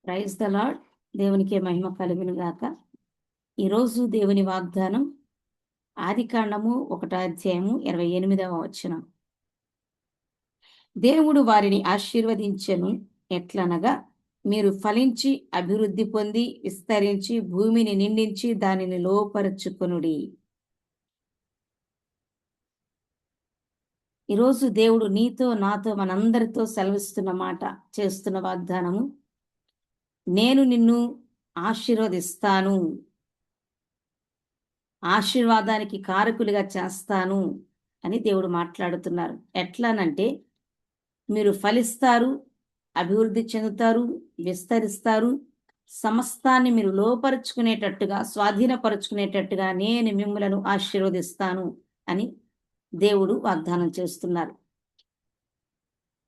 Praise the lord. దేవునికే మహిమ కలుగును గాక. ఈరోజు దేవుని వాగ్దానం ఆదికాండము 1 అధ్యాయము 28వ వచనం. దేవుడు వారిని ఆశీర్వదించెను ఎట్లనగా, మీరు ఫలించి అభివృద్ధి పొంది విస్తరించి భూమిని నిండించి దానిని లోపరుచుకొనుడి. ఈరోజు దేవుడు నీతో నాతో మనందరితో సెలవిస్తున్న మాట, చేస్తున్న వాగ్దానము, నేను నిన్ను ఆశీర్వదిస్తాను, ఆశీర్వాదానికి కారకులుగా చేస్తాను అని దేవుడు మాట్లాడుతున్నారు. ఎట్లానంటే, మీరు ఫలిస్తారు, అభివృద్ధి చెందుతారు, విస్తరిస్తారు, సమస్తాన్ని మీరు లోపరుచుకునేటట్టుగా, స్వాధీనపరుచుకునేటట్టుగా నేను మిమ్మలను ఆశీర్వదిస్తాను అని దేవుడు వాగ్దానం చేస్తున్నారు.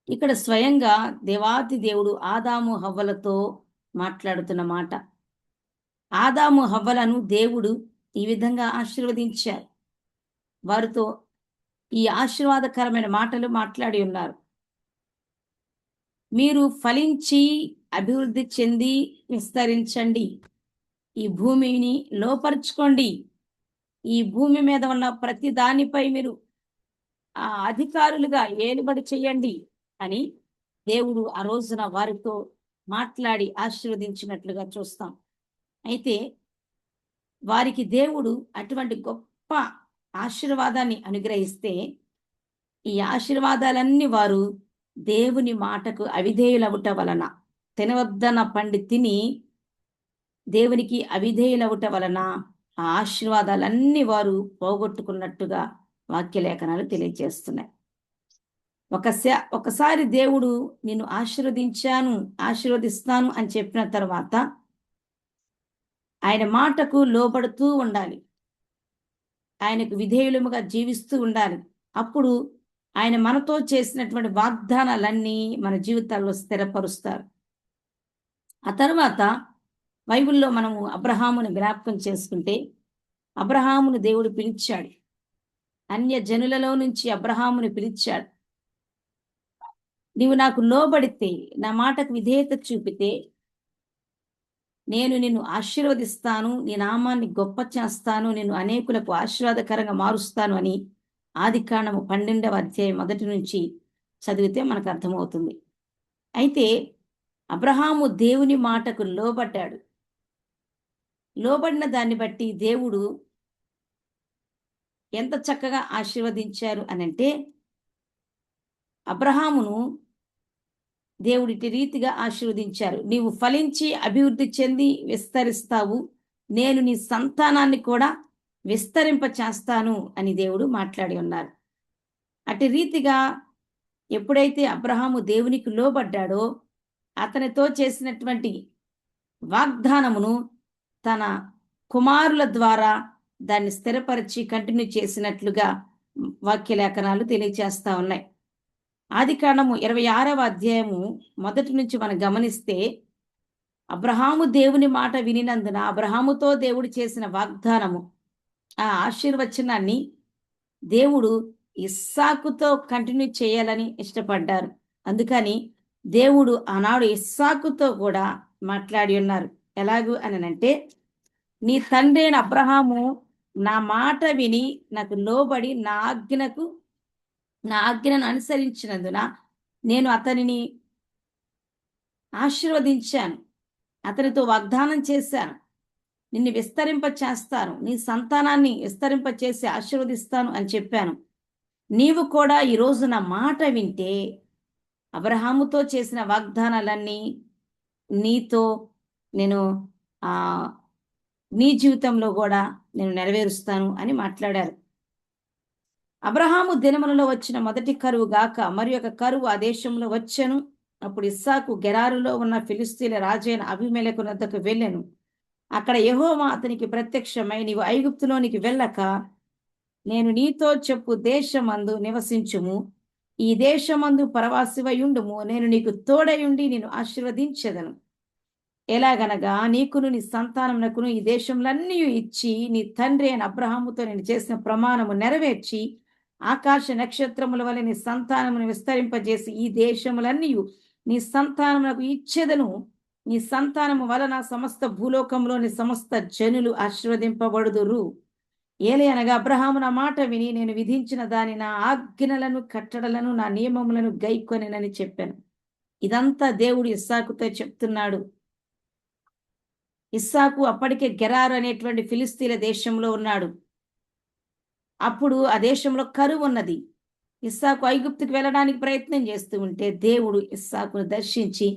ఇక్కడ స్వయంగా దేవాతి దేవుడు ఆదాము హవ్వలతో మాట్లాడుతున్న మాట. ఆదాము హవ్వలను దేవుడు ఈ విధంగా ఆశీర్వదించారు. వారితో ఈ ఆశీర్వాదకరమైన మాటలు మాట్లాడి ఉన్నారు. మీరు ఫలించి అభివృద్ధి చెంది విస్తరించండి, ఈ భూమిని లోపరుచుకోండి, ఈ భూమి మీద ఉన్న ప్రతి దానిపై మీరు అధికారులుగా ఏలుబడి చేయండి అని దేవుడు ఆ రోజున వారితో మాట్లాడి ఆశీర్వదించినట్లుగా చూస్తాం. అయితే వారికి దేవుడు అటువంటి గొప్ప ఆశీర్వాదాన్ని అనుగ్రహిస్తే, ఈ ఆశీర్వాదాలన్నీ వారు దేవుని మాటకు అవిధేయులవుట వలన, తినవద్దన్న పండి తిని దేవునికి అవిధేయులవుట వలన ఆ ఆశీర్వాదాలన్నీ వారు పోగొట్టుకున్నట్టుగా వాక్యలేఖనాలు తెలియజేస్తున్నాయి. ఒకసారి దేవుడు నిన్ను ఆశీర్వదిస్తాను అని చెప్పిన తర్వాత ఆయన మాటకు లోబడుతూ ఉండాలి, ఆయనకు విధేయులముగా జీవిస్తూ ఉండాలి. అప్పుడు ఆయన మనతో చేసినటువంటి వాగ్దానాలన్నీ మన జీవితాల్లో స్థిరపరుస్తారు. ఆ తర్వాత బైబిల్లో మనము అబ్రహామును జ్ఞాపకం చేసుకుంటే, అబ్రహామును దేవుడు పిలిచాడు, అన్య జనులలో నుంచి అబ్రహామును పిలిచాడు. నీవు నాకు లోబడితే, నా మాటకు విధేయత చూపితే నేను నిన్ను ఆశీర్వదిస్తాను, నీ నామాన్ని గొప్ప చేస్తాను, నిన్ను అనేకులకు ఆశీర్వాదకరంగా మారుస్తాను అని ఆదికాండము 12వ అధ్యాయం 1 నుంచి చదివితే మనకు అర్థమవుతుంది. అయితే అబ్రహాము దేవుని మాటకు లోబడ్డాడు. లోబడిన దాన్ని బట్టి దేవుడు ఎంత చక్కగా ఆశీర్వదించారు అనంటే, అబ్రహామును దేవుడు ఇటు రీతిగా ఆశీర్వదించారు. నీవు ఫలించి అభివృద్ధి చెంది విస్తరిస్తావు, నేను నీ సంతానాన్ని కూడా విస్తరింప చేస్తాను అని దేవుడు మాట్లాడి ఉన్నారు. అటు రీతిగా ఎప్పుడైతే అబ్రహాము దేవునికి లోబడ్డాడో, అతనితో చేసినటువంటి వాగ్దానమును తన కుమారుల ద్వారా దాన్ని స్థిరపరిచి కంటిన్యూ చేసినట్లుగా వాక్యలేఖనాలు తెలియజేస్తా ఉన్నాయి. ఆదికాండము 26వ అధ్యాయము 1 నుంచి మనం గమనిస్తే, అబ్రహాము దేవుని మాట వినినందున అబ్రహాముతో దేవుడు చేసిన వాగ్దానము, ఆ ఆశీర్వచనాన్ని దేవుడు ఇస్సాకుతో కంటిన్యూ చేయాలని ఇష్టపడ్డారు. అందుకని దేవుడు ఆనాడు ఇస్సాకుతో కూడా మాట్లాడి ఉన్నారు. ఎలాగూ అనంటే, నీ తండ్రి అయిన అబ్రహాము నా మాట విని నాకు లోబడి నా ఆజ్ఞను అనుసరించినందున నేను అతనిని ఆశీర్వదించాను, అతనితో వాగ్దానం చేశాను, నిన్ను విస్తరింప చేస్తాను, నీ సంతానాన్ని విస్తరింప చేసి ఆశీర్వదిస్తాను అని చెప్పాను. నీవు కూడా ఈరోజు నా మాట వింటే అబ్రహాముతో చేసిన వాగ్దానాలన్నీ నీతో నేను నీ జీవితంలో కూడా నేను నెరవేరుస్తాను అని మాట్లాడారు. అబ్రహాము దినములలో వచ్చిన మొదటి కరువు గాక మరి ఒక కరువు ఆ దేశంలో వచ్చెను. అప్పుడు ఇస్సాకు గెరారులో ఉన్న ఫిలిస్తీన్ల రాజైన అబీమెలెకు వద్దకు వెళ్ళెను. అక్కడ యెహోవా అతనికి ప్రత్యక్షమై, నీవు ఐగుప్తులోనికి వెళ్ళక నేను నీతో చెప్పు దేశమందు నివసించుము, ఈ దేశమందు పరవాసివై ఉండుము, నేను నీకు తోడయుండి నిన్ను ఆశీర్వదించెదను. ఎలాగనగా నీకును నీ సంతానమునకును ఈ దేశములన్నీ ఇచ్చి, నీ తండ్రి అయిన అబ్రహాముతో నేను చేసిన ప్రమాణము నెరవేర్చి, ఆకాశ నక్షత్రముల వలె నీ సంతానమును విస్తరింపజేసి ఈ దేశములన్నీ నీ సంతానమునకు ఇచ్చేదను నీ సంతానము వలన సమస్త భూలోకంలోని సమస్త జనులు ఆశీర్వదింపబడుదురు. ఏలయనగా అబ్రహాము నా మాట విని నేను విధించిన దాని నా ఆజ్ఞలను కట్టడలను నా నియమములను గైకొనెనని చెప్పాను. ఇదంతా దేవుడు ఇస్సాకుతో చెప్తున్నాడు. ఇస్సాకు అప్పటికే గెరారు అనేటువంటి ఫిలిస్తీన్ల దేశంలో ఉన్నాడు. అప్పుడు ఆ దేశంలో కరువు ఉన్నది. ఇస్సాకు ఐగుప్తుకు వెళ్ళడానికి ప్రయత్నం చేస్తూ ఉంటే దేవుడు ఇస్సాకును దర్శించి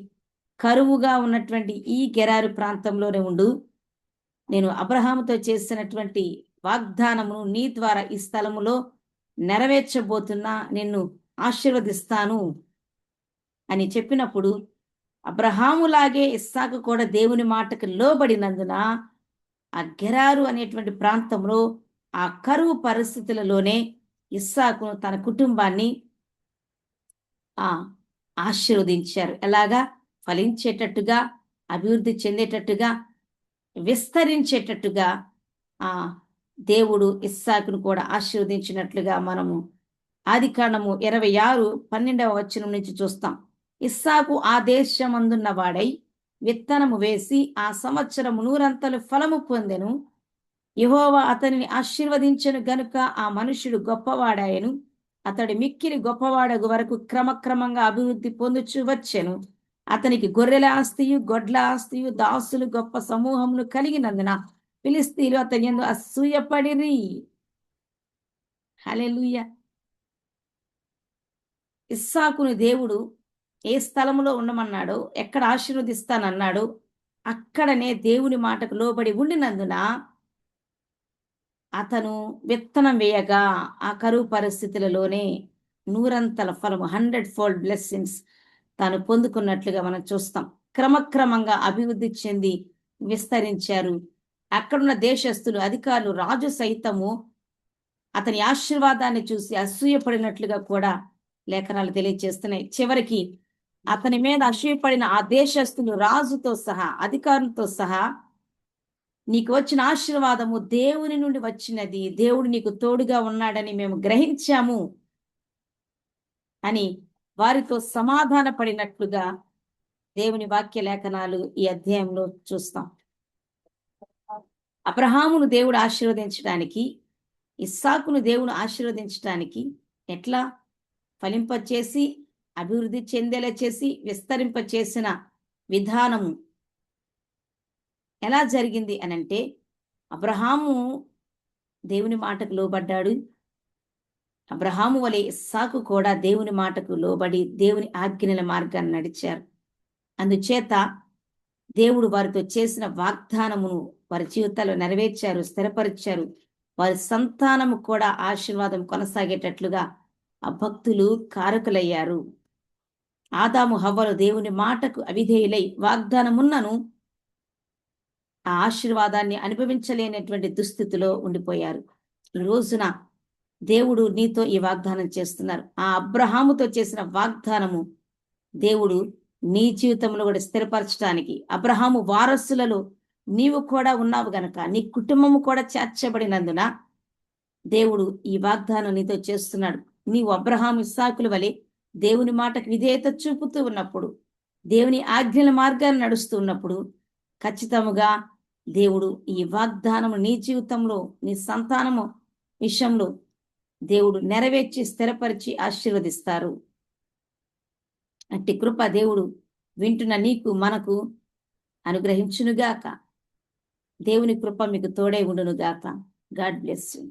కరువుగా ఉన్నటువంటి ఈ గెరారు ప్రాంతంలోనే ఉండు, నేను అబ్రహాముతో చేసినటువంటి వాగ్దానమును నీ ద్వారా ఈ స్థలములో నెరవేర్చబోతున్నా, నిన్ను ఆశీర్వదిస్తాను అని చెప్పినప్పుడు అబ్రహాములాగే ఇస్సాకు కూడా దేవుని మాటకు లోబడినందున ఆ గెరారు అనేటువంటి ప్రాంతంలో ఆ కరువు పరిస్థితులలోనే ఇస్సాకును తన కుటుంబాన్ని ఆశీర్వదించారు. ఎలాగా? ఫలించేటట్టుగా, అభివృద్ధి చెందేటట్టుగా, విస్తరించేటట్టుగా ఆ దేవుడు ఇస్సాకును కూడా ఆశీర్వదించినట్లుగా మనము ఆదికాండము 26:12 వచనం నుంచి చూస్తాం. ఇస్సాకు ఆ దేశమందున్న వాడై విత్తనము వేసి ఆ సంవత్సరము 100 ఫలము పొందెను. యెహోవా అతనిని ఆశీర్వదించెను గనుక ఆ మనుష్యుడు గొప్పవాడాయను. అతడు మిక్కిలి గొప్పవాడగు వరకు క్రమక్రమంగా అభివృద్ధి పొందుచు వచ్చెను. అతనికి గొర్రెల ఆస్తియు, గొడ్ల ఆస్తియు, దాసులు గొప్ప సమూహమును కలిగినందున ఫిలిస్తీయులు అతని యందు అసూయపడిరి. హల్లెలూయా. ఇస్సాకును దేవుడు ఏ స్థలములో ఉండమన్నాడో, ఎక్కడ ఆశీర్వదిస్తానన్నాడో అక్కడనే దేవుని మాటకు లోబడి ఉండినందున అతను విత్తనం వేయగా ఆ కరువు పరిస్థితులలోనే 100 ఫలము 100-fold బ్లెస్సింగ్స్ తాను పొందుకున్నట్లుగా మనం చూస్తాం. క్రమక్రమంగా అభివృద్ధి చెంది విస్తరించారు. అక్కడున్న దేశస్థులు, అధికారులు, రాజు సైతము అతని ఆశీర్వాదాన్ని చూసి అసూయపడినట్లుగా కూడా లేఖనాలు తెలియజేస్తున్నాయి. చివరికి అతని మీద అసూయపడిన ఆ దేశస్థులు రాజుతో సహా, అధికారులతో సహా, నీకు వచ్చిన ఆశీర్వాదము దేవుని నుండి వచ్చినది, దేవుడు నీకు తోడుగా ఉన్నాడని మేము గ్రహించాము అని వారితో సమాధాన పడినట్లుగా దేవుని వాక్య లేఖనాలు ఈ అధ్యాయంలో చూస్తాం. అబ్రహామును దేవుడు ఆశీర్వదించడానికి, ఇస్సాకును దేవుడు ఆశీర్వదించడానికి ఎట్లా ఫలింపచేసి అభివృద్ధి చెందేలా చేసి విస్తరింపచేసిన విధానము ఎలా జరిగింది అనంటే, అబ్రహాము దేవుని మాటకు లోబడ్డాడు. అబ్రహాము వలె ఇస్సాకు కూడా దేవుని మాటకు లోబడి దేవుని ఆజ్ఞల మార్గాన్ని నడిచారు. అందుచేత దేవుడు వారితో చేసిన వాగ్దానమును వారి జీవితాల్లో నెరవేర్చారు, స్థిరపరిచారు. వారి సంతానము కూడా ఆశీర్వాదం కొనసాగేటట్లుగా ఆ భక్తులు కారకులయ్యారు. ఆదాము హవ్వలు దేవుని మాటకు అవిధేయులై వాగ్దానమున్నను ఆ ఆశీర్వాదాన్ని అనుభవించలేనటువంటి దుస్థితిలో ఉండిపోయారు. ఈ రోజున దేవుడు నీతో ఈ వాగ్దానం చేస్తున్నారు. ఆ అబ్రహాముతో చేసిన వాగ్దానము దేవుడు నీ జీవితంలో కూడా స్థిరపరచడానికి, అబ్రహాము వారసులలో నీవు కూడా ఉన్నావు గనక, నీ కుటుంబము కూడా చేర్చబడినందున దేవుడు ఈ వాగ్దానం నీతో చేస్తున్నాడు. నీవు అబ్రహాము, ఇస్సాకుల వలె దేవుని మాటకు విధేయత చూపుతూ ఉన్నప్పుడు, దేవుని ఆజ్ఞల మార్గాన్ని నడుస్తూ ఉన్నప్పుడు ఖచ్చితముగా దేవుడు ఈ వాగ్దానము నీ జీవితంలో, నీ సంతానము విషయంలో దేవుడు నెరవేర్చి స్థిరపరిచి ఆశీర్వదిస్తారు. అట్టి కృప దేవుడు వింటున్న నీకు, మనకు అనుగ్రహించునుగాక. దేవుని కృప మీకు తోడై ఉండునుగాక. God bless you.